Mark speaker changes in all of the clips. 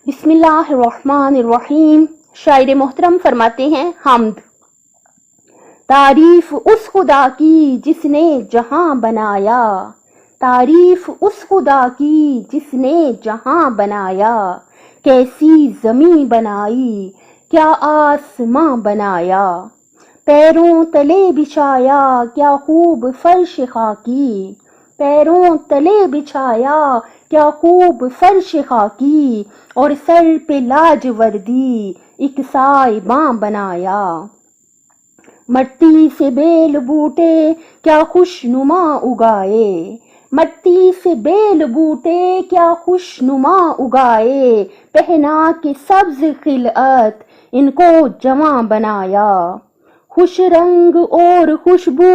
Speaker 1: بسم اللہ الرحمن الرحیم. شاعر محترم فرماتے ہیں حمد. تعریف اس خدا کی جس نے جہاں بنایا، تعریف اس خدا کی جس نے جہاں بنایا، کیسی زمیں بنائی کیا آسماں بنایا، پیروں تلے بچھایا کیا خوب فرش خاکی، پیروں تلے بچھایا کیا خوب فرش خاکی، اور سر پہ لاجوردی ایک سائباں بنایا، مٹی سے بیل بوٹے کیا خوشنما اگائے، مٹی سے بیل بوٹے کیا خوشنما اگائے، پہنا کے سبز خلعت ان کو جواں بنایا، خوش رنگ اور خوشبو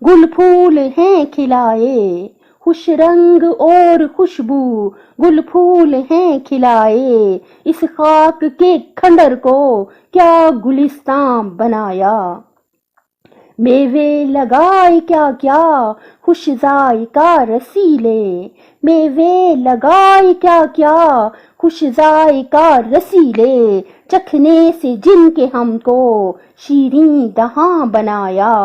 Speaker 1: گل پھول ہیں کھلائے، خوش رنگ اور خوشبو گل پھول ہیں کھلائے، اس خاک کے کھنڈر کو کیا گلستاں بنایا، میوے لگائے کیا کیا خوش ذائقہ رسیلے، میوے لگائے کیا کیا خوش ذائقہ رسیلے، چکھنے سے جن کے ہم کو شیریں دہاں بنایا،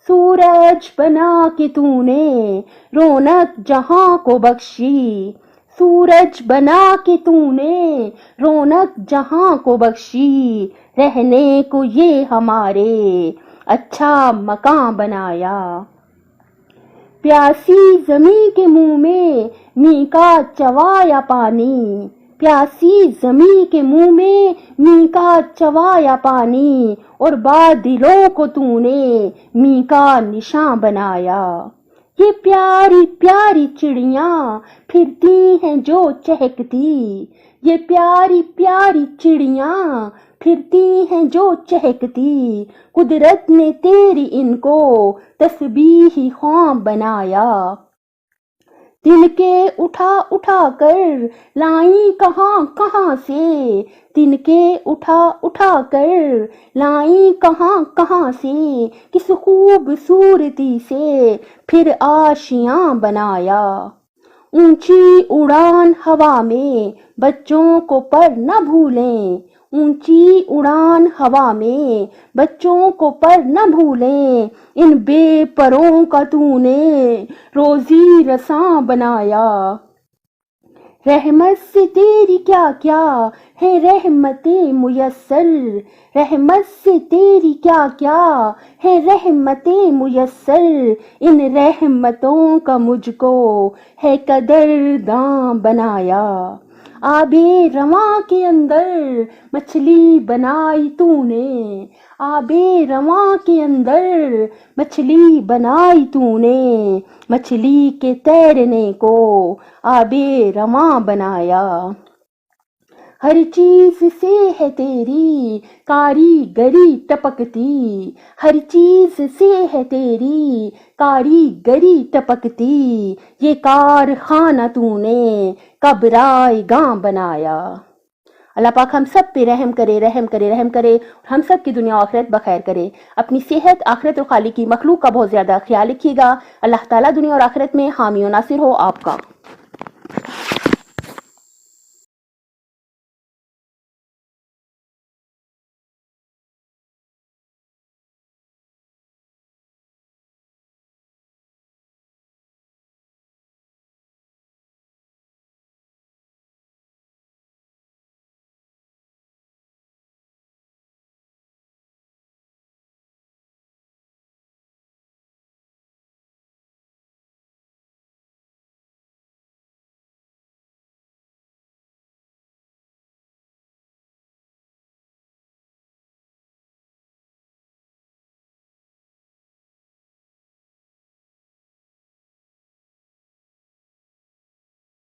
Speaker 1: سورج بنا کے تو نے رونق جہاں کو بخشی، سورج بنا کے تو نے رونق جہاں کو بخشی، رہنے کو یہ ہمارے اچھا مکان بنایا، پیاسی زمیں کے منہ میں می کا چوایا پانی، پیاسی زمیں کے منہ میں می کا چوایا پانی، اور بادلوں کو تو نے می کا نشاں بنایا، یہ پیاری پیاری چڑیاں پھرتی ہیں جو چہکتی، یہ پیاری پیاری چڑیاں پھرتی ہیں جو چہکتی، قدرت نے تیری ان کو تسبیح خواں بنایا، تنکے اٹھا اٹھا کر لائیں کہاں کہاں سے، تنکے اٹھا اٹھا کر لائیں کہاں کہاں سے، کس خوبصورتی سے پھر آشیاں بنایا، اونچی اڑان ہوا میں بچوں کو پر نہ بھولیں، اونچی اڑان ہوا میں بچوں کو پر نہ بھولیں، ان بے پروں کا تو نے روزی رساں بنایا، رحمت سے تیری کیا کیا ہے رحمتیں میسر، رحمت سے تیری کیا کیا ہے رحمتیں میسر، ان رحمتوں کا مجھ کو ہے قدرداں بنایا، آب رواں کے اندر مچھلی بنائی تو نے، آب رواں کے اندر مچھلی بنائی تو نے، مچھلی کے تیرنے کو آب رواں بنایا، ہر چیز سے ہے تیری کاریگری ٹپکتی، ہر چیز سے ہے تیری کاریگری ٹپکتی، یہ کارخانہ تو نے کب رائے گاں بنایا، اللہ پاک ہم سب پہ رحم کرے رحم کرے رحم کرے، ہم سب کی دنیا و آخرت بخیر کرے، اپنی صحت آخرت اور خالق کی مخلوق کا بہت زیادہ خیال رکھیے گا، اللہ تعالیٰ دنیا اور آخرت میں حامی و ناصر ہو آپ کا۔